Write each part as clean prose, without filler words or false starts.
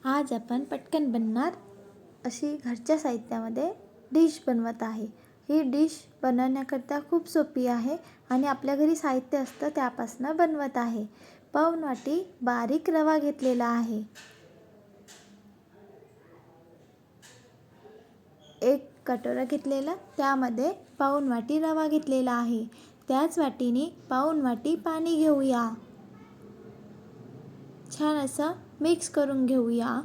आज आपण पटकन बनणार अशी घरच्या साहित्यामध्ये डिश बनवत आहे। ही डिश बनवण्याकरता खूप सोपी आहे आणि आपल्या घरी साहित्य असतं त्यापासून बनवत आहे। पाऊण वाटी बारीक रवा घेतलेला आहे। एक कटोरा घेतलेला त्यामध्ये पाऊण वाटी रवा घेतलेला आहे। त्याच वाटीने पाऊण वाटी पाणी घेऊया। छान असं मिक्स करून घेऊया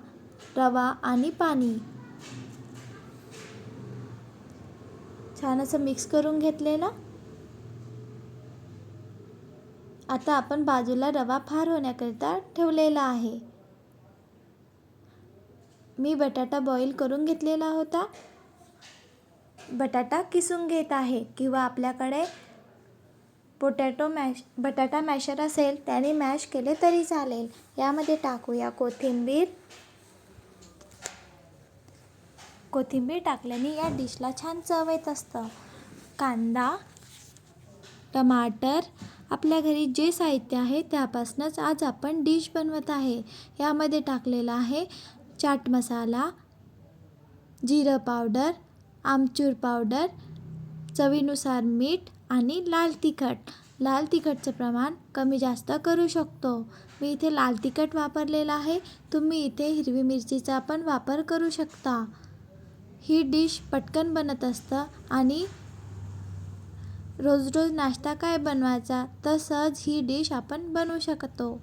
रवा आणि पाणी। छान असं मिक्स करून घेतलेला। आता आपण बाजूला रवा फार होण्याकरिता ठेवलेला आहे। मी बटाटा बॉईल करून घेतलेला होता। बटाटा किसून घेत आहे किंवा आपल्याकडे बटाटा मॅशर असेल त्याने मॅश केले तरी चालेल। यामध्ये टाकूया कोथिंबीर। कोथिंबीर टाकल्याने या डिशला छान चव येत असतं। कांदा, टमाटर, आपल्या घरी जे साहित्य आहे त्यापासूनच आज आपण डिश बनवत आहे। यामध्ये टाकलेला आहे चाट मसाला, जिरं पावडर, आमचूर पावडर, चवीनुसार मीठ आणि लाल तिखट। लाल तिखटचं प्रमाण कमी जास्त करू शकतो। मी इथे लाल तिखट वापरलेला आहे, तुम्ही इथे हिरवी मिरचीचा पण वापर करू शकता। ही डिश पटकन बनत असतं आणि रोज रोज नाश्ता काय बनवायचा तर सहज ही डिश आपण बनवू शकतो।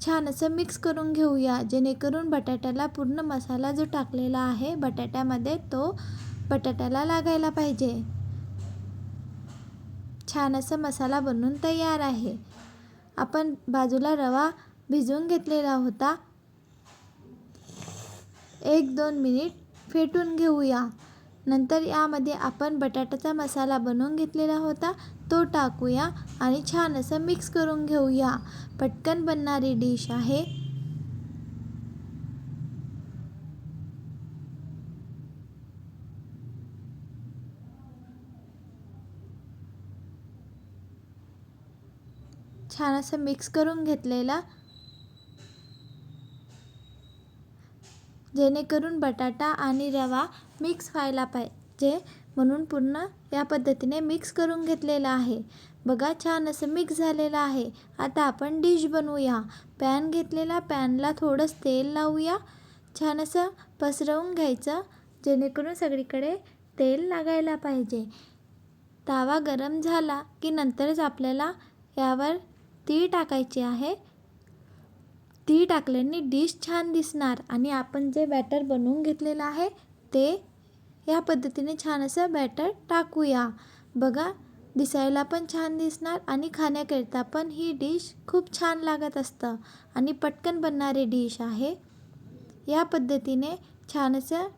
छान असं मिक्स करून घेऊया जेणेकरून बटाट्याला पूर्ण मसाला जो टाकलेला आहे बटाट्यामध्ये तो बटाट्याला लागायला पाहिजे। छान असं मसाला बनवून तयार आहे। आपण बाजूला रवा भिजवून घेतलेला होता। 1-2 मिनिट फेटून घेऊया। नंतर यामध्ये आपण बटाट्याचा मसाला बनवून घेतलेला होता तो टाकूया आणि छान असं मिक्स करून घेऊया। पटकन बनणारी डिश आहे। छान असं मिक्स करून घेतलेला जेणेकरून बटाटा आणि रवा मिक्स व्हायला पाहिजे म्हणून पूर्ण या पद्धतीने मिक्स करून घेतलेला आहे। बघा छान असं मिक्स झालेलं आहे। आता आपण डिश बनवूया। पॅन घेतलेला, पॅनला थोडंसं तेल लावूया। छान असं पसरवून घ्यायचं जेणेकरून सगळीकडे तेल लागायला पाहिजे। तवा गरम झाला की नंतरच आपल्याला यावर तीळ टाकायची आहे। तीळ टाकल्याने डिश छान दिसणार आणि आपण जे बॅटर बनवून घेतलेलं आहे ते या पद्धतीने छान असं बॅटर टाकूया। बघा दिसायला पण छान दिसणार आणि खाण्याकरिता पण ही डिश खूप छान लागत असतं आणि पटकन बनणारी डिश आहे। या पद्धतीने छान असं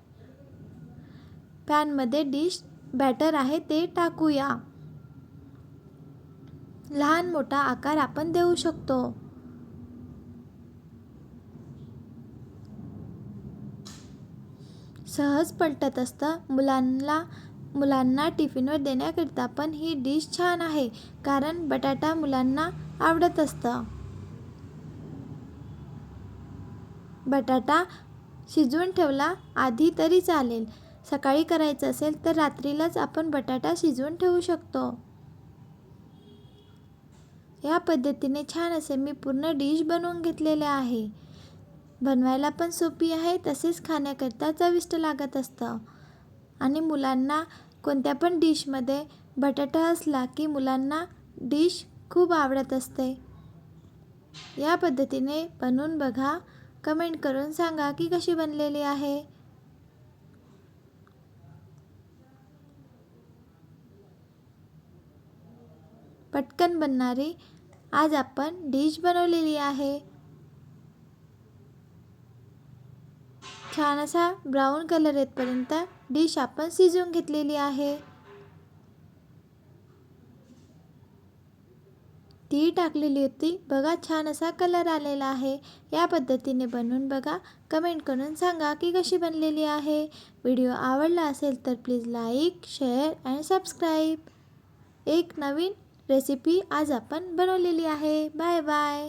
पॅनमध्ये डिश बॅटर आहे ते टाकूया। लहान मोठा आकार आपण देऊ शकतो। सहज पलटत असतं। मुलांना टिफिनवर देण्याकरिता पण ही डिश छान आहे कारण बटाटा मुलांना आवडत असतं। बटाटा शिजवून ठेवला आधी तरी चालेल। सकाळी करायचं असेल तर रात्रीलाच आपण बटाटा शिजवून ठेवू शकतो। या पद्धतीने छान असे मी पूर्ण डिश बनवून घेतलेले आहे। बनवायला पण सोपी आहे तसेच खाण्याकरिता चविष्ट लागत असतं आणि मुलांना कोणत्या पण डिशमध्ये बटाटा असला की मुलांना डिश खूप आवडत असते। या पद्धतीने बनवून बघा, कमेंट करून सांगा की कशी बनलेली आहे। पटकन बनणारी आज आपण डिश बनवलेली आहे। छान असा ब्राऊन कलर येतपर्यंत डिश आपण शिजवून घेतलेली आहे। तीळ टाकलेली होती, बघा छान असा कलर आलेला आहे। या पद्धतीने बनवून बघा, कमेंट करून सांगा की कशी बनलेली आहे। व्हिडिओ आवडला असेल तर प्लीज लाईक, शेअर आणि सबस्क्राईब। एक नवीन रेसिपी आज आपण बनवलेली आहे। Bye bye.